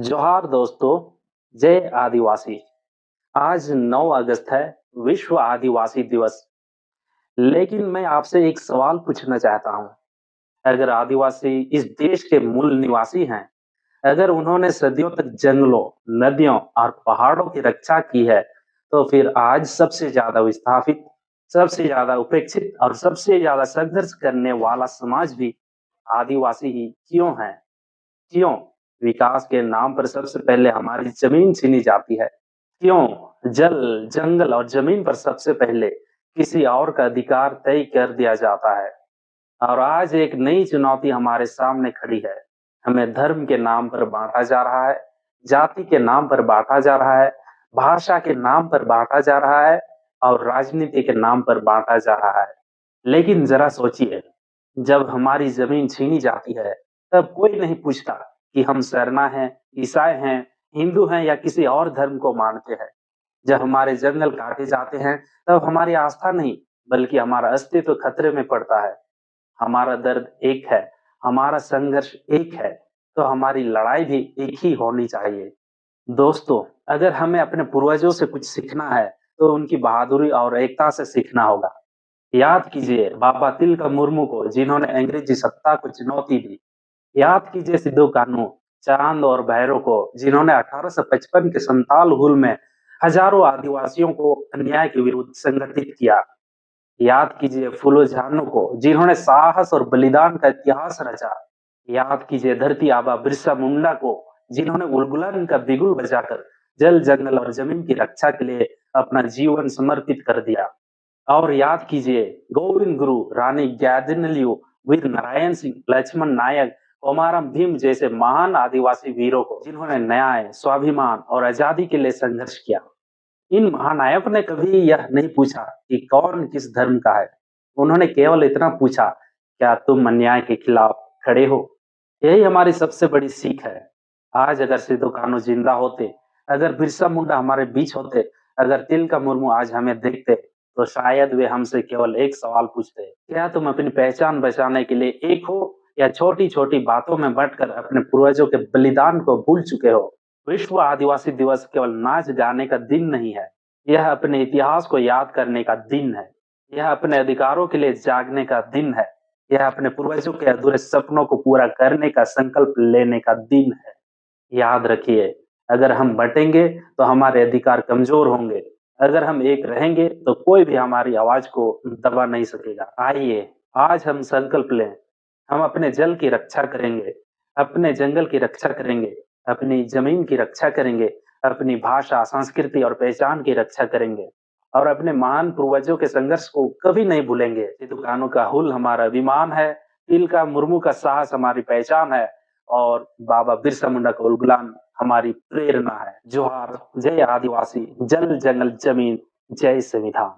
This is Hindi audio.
जोहार दोस्तों। जय आदिवासी। आज 9 अगस्त है, विश्व आदिवासी दिवस। लेकिन मैं आपसे एक सवाल पूछना चाहता हूँ। अगर आदिवासी इस देश के मूल निवासी हैं, अगर उन्होंने सदियों तक जंगलों, नदियों और पहाड़ों की रक्षा की है, तो फिर आज सबसे ज्यादा विस्थापित, सबसे ज्यादा उपेक्षित और सबसे ज्यादा संघर्ष करने वाला समाज भी आदिवासी ही क्यों है? क्यों विकास के नाम पर सबसे पहले हमारी जमीन छीनी जाती है? क्यों जल, जंगल और जमीन पर सबसे पहले किसी और का अधिकार तय कर दिया जाता है? और आज एक नई चुनौती हमारे सामने खड़ी है। हमें धर्म के नाम पर बांटा जा रहा है, जाति के नाम पर बांटा जा रहा है, भाषा के नाम पर बांटा जा रहा है और राजनीति के नाम पर बांटा जा रहा है। लेकिन जरा सोचिए, जब हमारी जमीन छीनी जाती है, तब कोई नहीं पूछता कि हम सरना हैं, ईसाई हैं, हिंदू हैं या किसी और धर्म को मानते हैं। जब हमारे जंगल काटे जाते हैं, तब हमारी आस्था नहीं, बल्कि हमारा अस्तित्व खतरे में पड़ता है। हमारा दर्द एक है, हमारा संघर्ष एक है, तो हमारी लड़ाई भी एक ही होनी चाहिए। दोस्तों, अगर हमें अपने पूर्वजों से कुछ सीखना है, तो उनकी बहादुरी और एकता से सीखना होगा। याद कीजिए बाबा तिलका मुर्मू को, जिन्होंने अंग्रेजी सत्ता को चुनौती दी। याद कीजिए सिद्धू कान्हू, चांद और भैरव को, जिन्होंने 1855 के संताल हुल में हजारों आदिवासियों को अन्याय के विरुद्ध संगठित किया। याद कीजिए फूलो झानो को, जिन्होंने साहस और बलिदान का इतिहास रचा। याद कीजिए धरती आबा बिरसा मुंडा को, जिन्होंने उलगुलान का बिगुल बजाकर जल, जंगल और जमीन की रक्षा के लिए अपना जीवन समर्पित कर दिया। और याद कीजिए गोविंद गुरु, रानी गैदिनलियू, वीर नारायण सिंह, लक्ष्मण नायक, कोमाराम भीम जैसे महान आदिवासी वीरों को, जिन्होंने न्याय, स्वाभिमान और आजादी के लिए संघर्ष किया। इन महानायकों ने कभी यह नहीं पूछा कि कौन किस धर्म का है। उन्होंने केवल इतना पूछा, क्या तुम अन्याय के खिलाफ खड़े हो? यही हमारी सबसे बड़ी सीख है। आज अगर सिद्धू कान्हू जिंदा होते, अगर बिरसा मुंडा हमारे बीच होते, अगर तिलका मुर्मू आज हमें देखते, तो शायद वे हमसे केवल एक सवाल पूछते, क्या तुम अपनी पहचान बचाने के लिए एक हो, या छोटी छोटी बातों में बंटकर अपने पूर्वजों के बलिदान को भूल चुके हो? विश्व आदिवासी दिवस केवल नाच गाने का दिन नहीं है, यह अपने इतिहास को याद करने का दिन है। यह अपने अधिकारों के लिए जागने का दिन है। यह अपने पूर्वजों के अधूरे सपनों को पूरा करने का संकल्प लेने का दिन है। याद रखिए, अगर हम बटेंगे तो हमारे अधिकार कमजोर होंगे। अगर हम एक रहेंगे तो कोई भी हमारी आवाज को दबा नहीं सकेगा। आइए, आज हम संकल्प लें। हम अपने जल की रक्षा करेंगे, अपने जंगल की रक्षा करेंगे, अपनी जमीन की रक्षा करेंगे, अपनी भाषा, संस्कृति और पहचान की रक्षा करेंगे और अपने महान पूर्वजों के संघर्ष को कभी नहीं भूलेंगे। सिद्धू कान्हू का हुल हमारा अभिमान है, तिलका मुर्मू का साहस हमारी पहचान है और बाबा बिरसा मुंडा का उलगुलान हमारी प्रेरणा है। जोहार, जय आदिवासी, जल, जंगल, जमीन, जय संविधान।